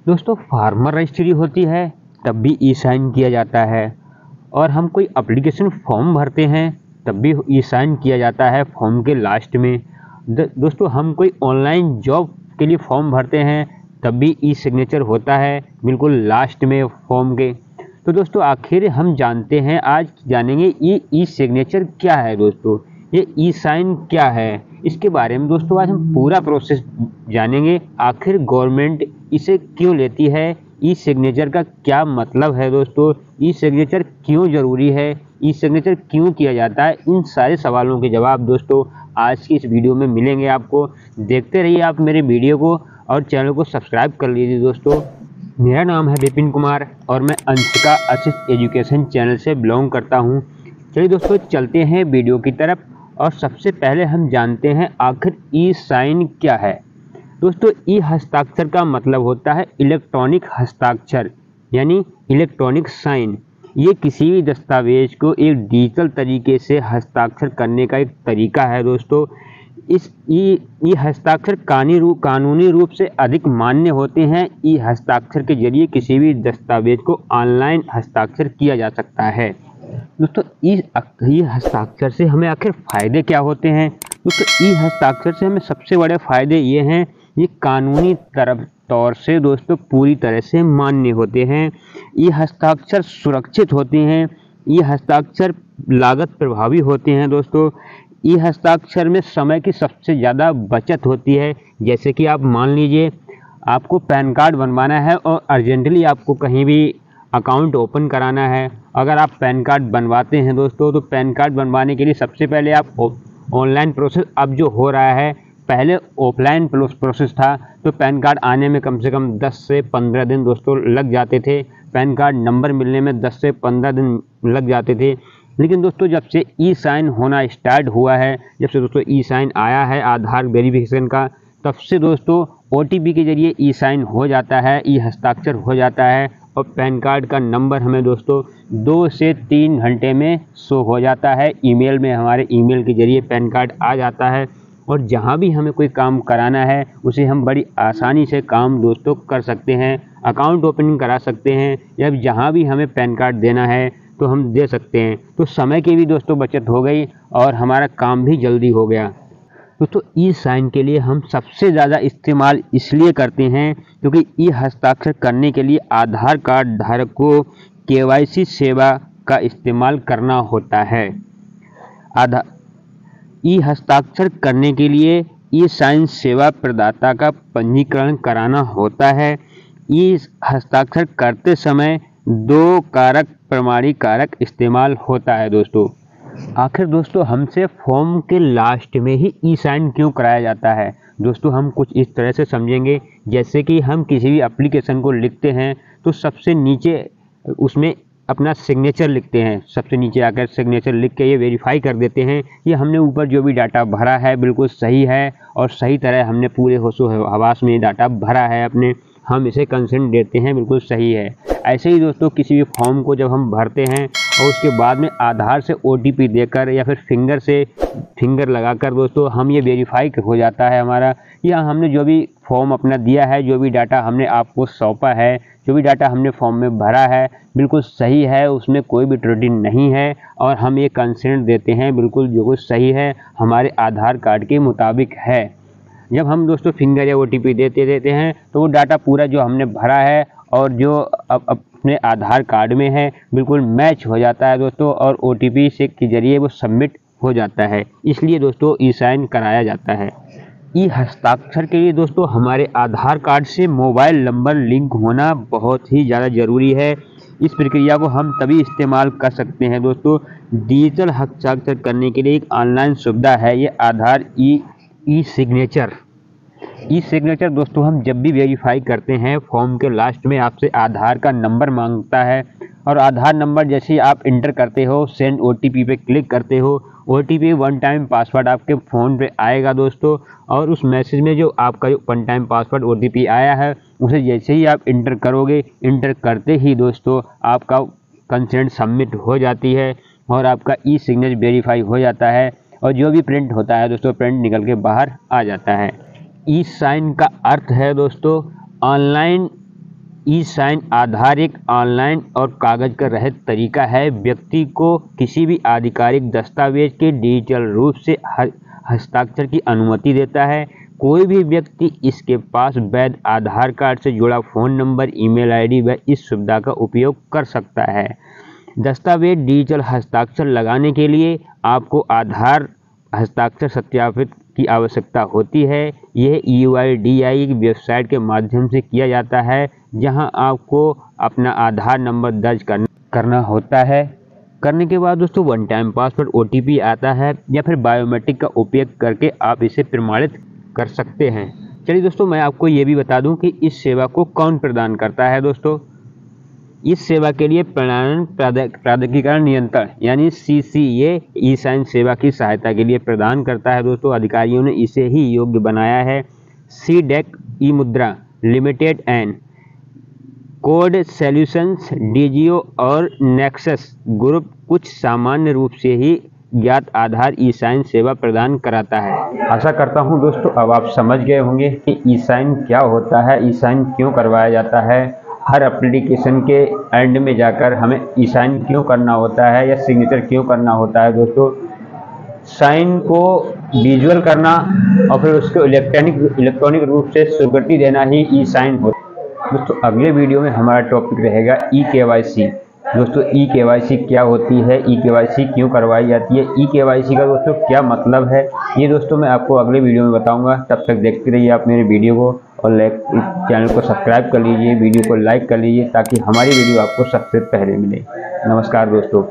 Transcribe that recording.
दोस्तों farmer registry होती है तब भी ई साइन किया जाता है, और हम कोई एप्लीकेशन फॉर्म भरते हैं तब भी ई साइन किया जाता है फॉर्म के लास्ट में। दोस्तों हम कोई ऑनलाइन जॉब के लिए फॉर्म भरते हैं तब भी ई सिग्नेचर होता है बिल्कुल लास्ट में फॉर्म के। तो दोस्तों आखिर हम जानते हैं, आज जानेंगे ये ई सिग्नेचर क्या है। दोस्तों ये ई साइन क्या है, इसके बारे में दोस्तों आज हम पूरा प्रोसेस जानेंगे। आखिर गवर्नमेंट इसे क्यों लेती है, ई सिग्नेचर का क्या मतलब है, दोस्तों ई सिग्नेचर क्यों ज़रूरी है, ई सिग्नेचर क्यों किया जाता है, इन सारे सवालों के जवाब दोस्तों आज की इस वीडियो में मिलेंगे आपको। देखते रहिए आप मेरे वीडियो को और चैनल को सब्सक्राइब कर लीजिए। दोस्तों मेरा नाम है विपिन कुमार और मैं अंशिका असिस्ट एजुकेशन चैनल से बिलोंग करता हूं। चलिए दोस्तों चलते हैं वीडियो की तरफ, और सबसे पहले हम जानते हैं आखिर ई साइन क्या है। दोस्तों ई हस्ताक्षर का मतलब होता है इलेक्ट्रॉनिक हस्ताक्षर यानी इलेक्ट्रॉनिक साइन। ये किसी भी दस्तावेज को एक डिजिटल तरीके से हस्ताक्षर करने का एक तरीका है। दोस्तों इस ई हस्ताक्षर कानूनी रूप से अधिक मान्य होते हैं। ई हस्ताक्षर के जरिए किसी भी दस्तावेज को ऑनलाइन हस्ताक्षर किया जा सकता है। दोस्तों ई हस्ताक्षर से हमें आखिर फ़ायदे क्या होते हैं। दोस्तों ई हस्ताक्षर से हमें सबसे बड़े फ़ायदे ये हैं, ये कानूनी तौर से दोस्तों पूरी तरह से मान्य होते हैं। ई हस्ताक्षर सुरक्षित होते हैं। ई हस्ताक्षर लागत प्रभावी होते हैं। दोस्तों ई हस्ताक्षर में समय की सबसे ज़्यादा बचत होती है। जैसे कि आप मान लीजिए आपको पैन कार्ड बनवाना है और अर्जेंटली आपको कहीं भी अकाउंट ओपन कराना है। अगर आप पैन कार्ड बनवाते हैं दोस्तों, तो पैन कार्ड बनवाने के लिए सबसे पहले आप ऑनलाइन प्रोसेस अब जो हो रहा है, पहले ऑफलाइन प्रोसेस था, तो पैन कार्ड आने में कम से कम 10 से 15 दिन दोस्तों लग जाते थे। पैन कार्ड नंबर मिलने में 10 से 15 दिन लग जाते थे। लेकिन दोस्तों जब से ई साइन होना स्टार्ट हुआ है, जब से दोस्तों ई साइन आया है आधार वेरिफिकेशन का, तब से दोस्तों OTP के जरिए ई साइन हो जाता है, ई हस्ताक्षर हो जाता है, और पैन कार्ड का नंबर हमें दोस्तों 2 से 3 घंटे में शो हो जाता है। ईमेल में हमारे ईमेल के जरिए पैन कार्ड आ जाता है, और जहां भी हमें कोई काम कराना है उसे हम बड़ी आसानी से काम दोस्तों कर सकते हैं। अकाउंट ओपनिंग करा सकते हैं, या जहां भी हमें पैन कार्ड देना है तो हम दे सकते हैं। तो समय की भी दोस्तों बचत हो गई और हमारा काम भी जल्दी हो गया। दोस्तों ई साइन के लिए हम सबसे ज़्यादा इस्तेमाल इसलिए करते हैं क्योंकि ई हस्ताक्षर करने के लिए आधार कार्ड धारक को KYC सेवा का इस्तेमाल करना होता है। ई हस्ताक्षर करने के लिए ई साइन सेवा प्रदाता का पंजीकरण कराना होता है। ई हस्ताक्षर करते समय 2 कारक प्रमाणीकारक इस्तेमाल होता है। दोस्तों आखिर दोस्तों हमसे फॉर्म के लास्ट में ही ई साइन क्यों कराया जाता है। दोस्तों हम कुछ इस तरह से समझेंगे, जैसे कि हम किसी भी एप्लीकेशन को लिखते हैं तो सबसे नीचे उसमें अपना सिग्नेचर लिखते हैं। सबसे नीचे आकर सिग्नेचर लिख के ये वेरीफाई कर देते हैं कि हमने ऊपर जो भी डाटा भरा है बिल्कुल सही है और सही तरह हमने पूरे होशो हवास में डाटा भरा है अपने, हम इसे कंसेंट देते हैं बिल्कुल सही है। ऐसे ही दोस्तों किसी भी फॉर्म को जब हम भरते हैं और उसके बाद में आधार से OTP देकर या फिर फिंगर लगाकर दोस्तों हम ये वेरीफाई हो जाता है हमारा, या हमने जो भी फॉर्म अपना दिया है, जो भी डाटा हमने आपको सौंपा है, जो भी डाटा हमने फॉर्म में भरा है बिल्कुल सही है, उसमें कोई भी त्रुटि नहीं है, और हम ये कंसेंट देते हैं बिल्कुल जो कुछ सही है हमारे आधार कार्ड के मुताबिक है। जब हम दोस्तों फिंगर या OTP देते हैं तो वो डाटा पूरा जो हमने भरा है और जो अपने आधार कार्ड में है बिल्कुल मैच हो जाता है दोस्तों, और OTP से के जरिए वो सबमिट हो जाता है। इसलिए दोस्तों ई साइन कराया जाता है। ई हस्ताक्षर के लिए दोस्तों हमारे आधार कार्ड से मोबाइल नंबर लिंक होना बहुत ही ज़्यादा ज़रूरी है। इस प्रक्रिया को हम तभी इस्तेमाल कर सकते हैं दोस्तों। डिजिटल हस्ताक्षर करने के लिए एक ऑनलाइन सुविधा है, ये आधार ई सिग्नेचर दोस्तों हम जब भी वेरीफाई करते हैं फॉर्म के लास्ट में आपसे आधार का नंबर मांगता है, और आधार नंबर जैसे ही आप इंटर करते हो सेंड OTP पे क्लिक करते हो, OTP 1 टाइम पासवर्ड आपके फ़ोन पे आएगा दोस्तों, और उस मैसेज में जो आपका जो 1 टाइम पासवर्ड OTP आया है उसे जैसे ही आप इंटर करोगे, इंटर करते ही दोस्तों आपका कंसेंट सबमिट हो जाती है और आपका ई सिग्नेचर वेरीफाई हो जाता है, और जो भी प्रिंट होता है दोस्तों प्रिंट निकल के बाहर आ जाता है। ई साइन का अर्थ है दोस्तों ऑनलाइन ई साइन आधार एक ऑनलाइन और कागज का रहित तरीका है। व्यक्ति को किसी भी आधिकारिक दस्तावेज के डिजिटल रूप से हस्ताक्षर की अनुमति देता है। कोई भी व्यक्ति इसके पास वैध आधार कार्ड से जुड़ा फ़ोन नंबर, ईमेल आईडी व इस सुविधा का उपयोग कर सकता है। दस्तावेज डिजिटल हस्ताक्षर लगाने के लिए आपको आधार हस्ताक्षर सत्यापित की आवश्यकता होती है। यह UIDAI की वेबसाइट के माध्यम से किया जाता है, जहां आपको अपना आधार नंबर दर्ज करना होता है। करने के बाद दोस्तों वन टाइम पासवर्ड OTP आता है या फिर बायोमेट्रिक का उपयोग करके आप इसे प्रमाणित कर सकते हैं। चलिए दोस्तों, मैं आपको ये भी बता दूं कि इस सेवा को कौन प्रदान करता है। दोस्तों, इस सेवा के लिए प्रमाणन प्राधिकरण नियंत्रण यानी CCA ई साइन सेवा की सहायता के लिए प्रदान करता है। दोस्तों, अधिकारियों ने इसे ही योग्य बनाया है। CDEC ई मुद्रा limited and code solutions, DGO और नेक्सस ग्रुप कुछ सामान्य रूप से ही ज्ञात आधार ई साइन सेवा प्रदान कराता है। आशा करता हूं दोस्तों अब आप समझ गए होंगे कि ई साइन क्या होता है, ई साइन क्यों करवाया जाता है, हर एप्लीकेशन के एंड में जाकर हमें ई साइन क्यों करना होता है या सिग्नेचर क्यों करना होता है। दोस्तों, साइन को विजुअल करना और फिर उसको इलेक्ट्रॉनिक रूप से स्वीकृति देना ही ई साइन होता है। दोस्तों, अगले वीडियो में हमारा टॉपिक रहेगा eKYC। दोस्तों, eKYC क्या होती है, eKYC क्यों करवाई जाती है, eKYC का दोस्तों क्या मतलब है, ये दोस्तों मैं आपको अगले वीडियो में बताऊंगा। तब तक देखते रहिए आप मेरे वीडियो को और चैनल को सब्सक्राइब कर लीजिए, वीडियो को लाइक कर लीजिए ताकि हमारी वीडियो आपको सबसे पहले मिले। नमस्कार दोस्तों।